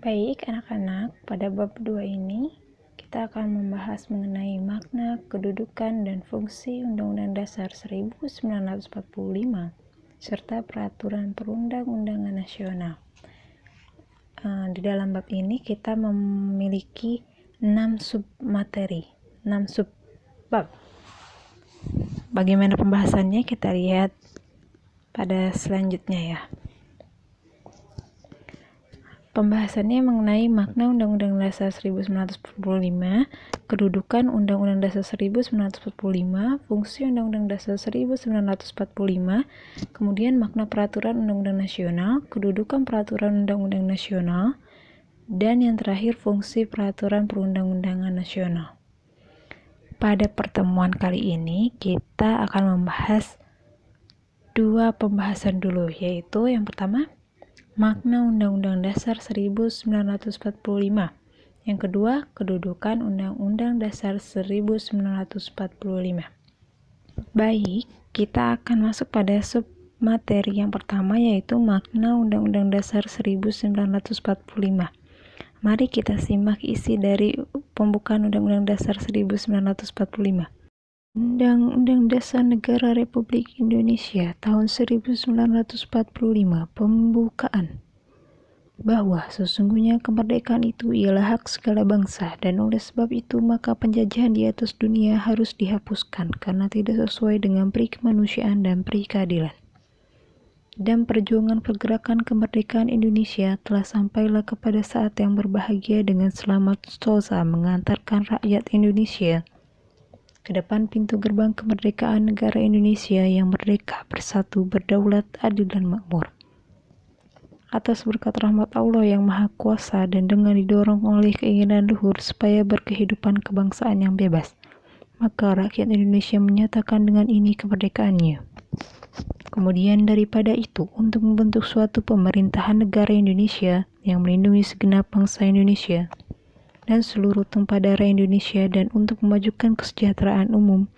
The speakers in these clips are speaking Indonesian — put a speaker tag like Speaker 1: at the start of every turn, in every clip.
Speaker 1: Baik anak-anak, pada bab 2 ini kita akan membahas mengenai makna, kedudukan, dan fungsi Undang-Undang Dasar 1945 serta Peraturan Perundang-undangan Nasional. Di dalam bab ini kita memiliki 6 submateri, 6 subbab. Bagaimana pembahasannya kita lihat pada selanjutnya ya. Pembahasannya mengenai makna Undang-Undang Dasar 1945, kedudukan Undang-Undang Dasar 1945, fungsi Undang-Undang Dasar 1945, kemudian makna peraturan Undang-Undang Nasional, kedudukan peraturan Undang-Undang Nasional, dan yang terakhir fungsi peraturan perundang-undangan nasional. Pada pertemuan kali ini kita akan membahas dua pembahasan dulu, yaitu yang pertama makna Undang-Undang Dasar 1945. Yang kedua, kedudukan Undang-Undang Dasar 1945. Baik, kita akan masuk pada submateri yang pertama, yaitu makna Undang-Undang Dasar 1945. Mari kita simak isi dari pembukaan Undang-Undang Dasar 1945. Undang-Undang Dasar Negara Republik Indonesia tahun 1945, pembukaan, bahwa sesungguhnya kemerdekaan itu ialah hak segala bangsa, dan oleh sebab itu maka penjajahan di atas dunia harus dihapuskan karena tidak sesuai dengan peri kemanusiaan dan peri keadilan. Dan perjuangan pergerakan kemerdekaan Indonesia telah sampailah kepada saat yang berbahagia dengan selamat sentosa mengantarkan rakyat Indonesia ke depan pintu gerbang kemerdekaan negara Indonesia yang merdeka, bersatu, berdaulat, adil, dan makmur. Atas berkat rahmat Allah yang Maha Kuasa dan dengan didorong oleh keinginan luhur supaya berkehidupan kebangsaan yang bebas, maka rakyat Indonesia menyatakan dengan ini kemerdekaannya. Kemudian daripada itu, untuk membentuk suatu pemerintahan negara Indonesia yang melindungi segenap bangsa Indonesia dan seluruh tumpah darah Indonesia, dan untuk memajukan kesejahteraan umum,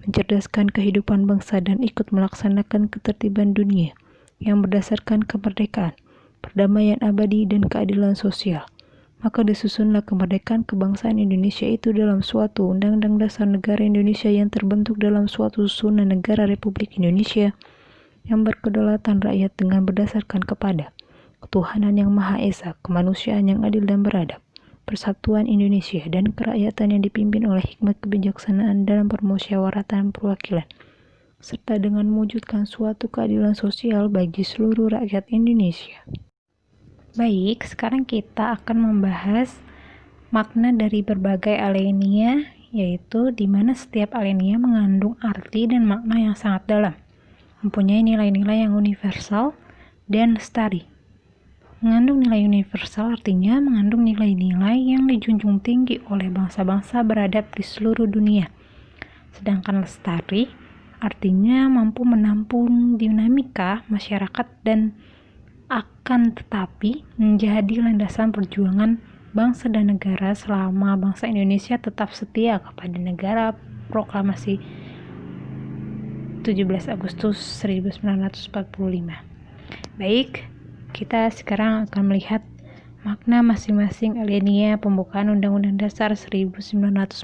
Speaker 1: mencerdaskan kehidupan bangsa, dan ikut melaksanakan ketertiban dunia yang berdasarkan kemerdekaan, perdamaian abadi, dan keadilan sosial. Maka disusunlah kemerdekaan kebangsaan Indonesia itu dalam suatu Undang-Undang Dasar Negara Indonesia yang terbentuk dalam suatu susunan negara Republik Indonesia yang berkedaulatan rakyat dengan berdasarkan kepada ketuhanan yang Maha Esa, kemanusiaan yang adil dan beradab, persatuan Indonesia, dan kerakyatan yang dipimpin oleh hikmat kebijaksanaan dalam permusyawaratan perwakilan, serta dengan mewujudkan suatu keadilan sosial bagi seluruh rakyat Indonesia. Baik, sekarang kita akan membahas makna dari berbagai alinea, yaitu di mana setiap alinea mengandung arti dan makna yang sangat dalam, mempunyai nilai-nilai yang universal dan lestari. Mengandung nilai universal artinya mengandung nilai-nilai yang dijunjung tinggi oleh bangsa-bangsa beradab di seluruh dunia. Sedangkan lestari artinya mampu menampung dinamika masyarakat dan akan tetapi menjadi landasan perjuangan bangsa dan negara selama bangsa Indonesia tetap setia kepada negara proklamasi 17 Agustus 1945. Baik, kita sekarang akan melihat makna masing-masing alinea pembukaan Undang-Undang Dasar 1945.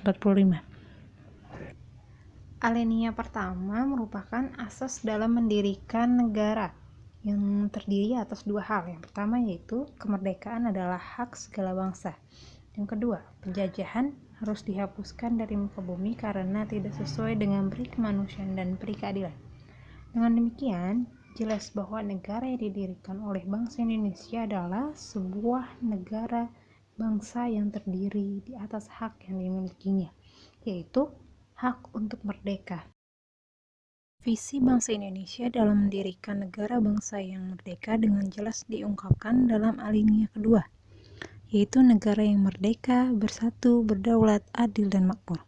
Speaker 1: Alinea pertama merupakan asas dalam mendirikan negara yang terdiri atas dua hal. Yang pertama yaitu kemerdekaan adalah hak segala bangsa. Yang kedua, penjajahan harus dihapuskan dari muka bumi karena tidak sesuai dengan peri kemanusiaan dan peri keadilan. Dengan demikian, jelas bahwa negara yang didirikan oleh bangsa Indonesia adalah sebuah negara bangsa yang terdiri di atas hak yang dimilikinya, yaitu hak untuk merdeka. Visi bangsa Indonesia dalam mendirikan negara bangsa yang merdeka dengan jelas diungkapkan dalam alinea kedua, yaitu negara yang merdeka, bersatu, berdaulat, adil, dan makmur.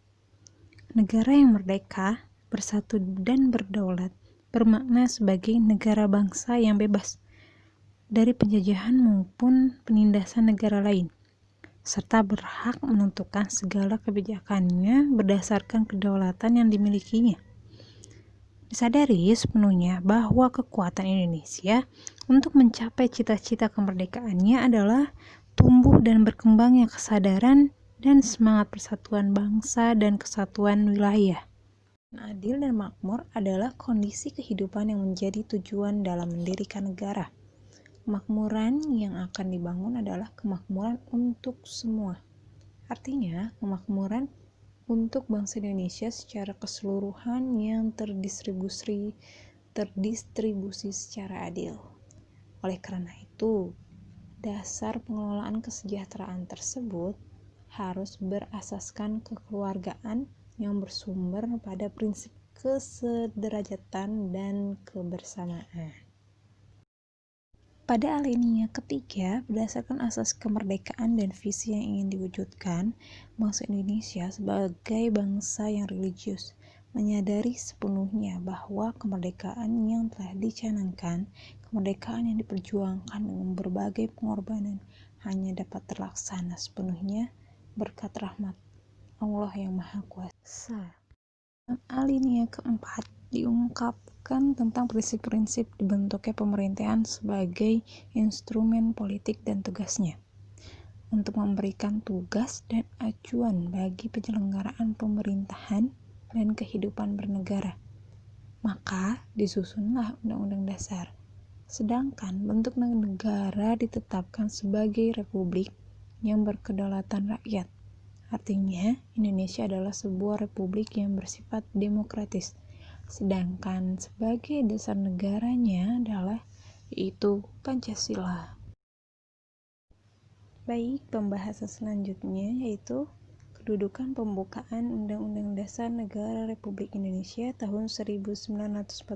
Speaker 1: Negara yang merdeka, bersatu, dan berdaulat bermakna sebagai negara bangsa yang bebas dari penjajahan maupun penindasan negara lain, serta berhak menentukan segala kebijakannya berdasarkan kedaulatan yang dimilikinya. Disadari sepenuhnya bahwa kekuatan Indonesia untuk mencapai cita-cita kemerdekaannya adalah tumbuh dan berkembangnya kesadaran dan semangat persatuan bangsa dan kesatuan wilayah. Adil dan makmur adalah kondisi kehidupan yang menjadi tujuan dalam mendirikan negara. Kemakmuran yang akan dibangun adalah kemakmuran untuk semua. Artinya, kemakmuran untuk bangsa Indonesia secara keseluruhan yang terdistribusi secara adil. Oleh karena itu, dasar pengelolaan kesejahteraan tersebut harus berasaskan kekeluargaan yang bersumber pada prinsip kesederajatan dan kebersamaan. Pada alinea ketiga, berdasarkan asas kemerdekaan dan visi yang ingin diwujudkan, bangsa Indonesia sebagai bangsa yang religius menyadari sepenuhnya bahwa kemerdekaan yang telah dicanangkan, kemerdekaan yang diperjuangkan dengan berbagai pengorbanan, hanya dapat terlaksana sepenuhnya berkat rahmat Allah yang Maha Kuasa. Alinea keempat diungkapkan tentang prinsip-prinsip dibentuknya pemerintahan sebagai instrumen politik dan tugasnya untuk memberikan tugas dan acuan bagi penyelenggaraan pemerintahan dan kehidupan bernegara. Maka disusunlah Undang-Undang Dasar. Sedangkan bentuk negara ditetapkan sebagai republik yang berkedaulatan rakyat. Artinya, Indonesia adalah sebuah republik yang bersifat demokratis. Sedangkan sebagai dasar negaranya adalah yaitu Pancasila. Baik, pembahasan selanjutnya yaitu kedudukan pembukaan Undang-Undang Dasar Negara Republik Indonesia tahun 1945.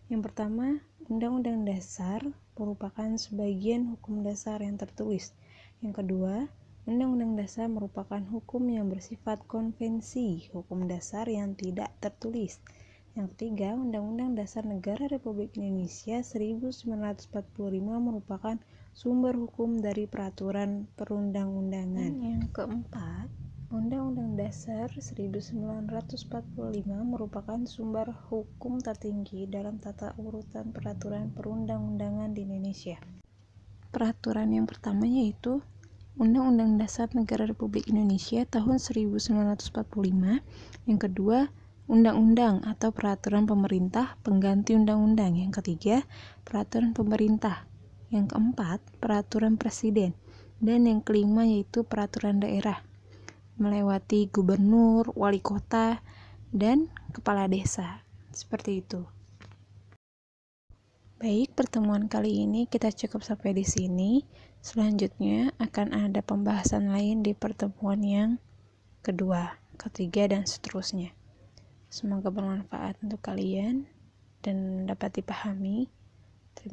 Speaker 1: Yang pertama, Undang-Undang Dasar merupakan sebagian hukum dasar yang tertulis. Yang kedua, Undang-Undang Dasar merupakan hukum yang bersifat konvensi, hukum dasar yang tidak tertulis. Yang ketiga, Undang-Undang Dasar Negara Republik Indonesia 1945 merupakan sumber hukum dari peraturan perundang-undangan. Yang keempat, Undang-Undang Dasar 1945 merupakan sumber hukum tertinggi dalam tata urutan peraturan perundang-undangan di Indonesia. Peraturan yang pertama yaitu Undang-Undang Dasar Negara Republik Indonesia tahun 1945. Yang kedua, Undang-Undang atau Peraturan Pemerintah pengganti Undang-Undang. Yang ketiga, Peraturan Pemerintah. Yang keempat, Peraturan Presiden. Dan yang kelima yaitu Peraturan Daerah, melewati gubernur, wali kota, dan kepala desa. Seperti itu. Baik, pertemuan kali ini kita cukup sampai di sini. Selanjutnya akan ada pembahasan lain di pertemuan yang kedua, ketiga, dan seterusnya. Semoga bermanfaat untuk kalian dan dapat dipahami.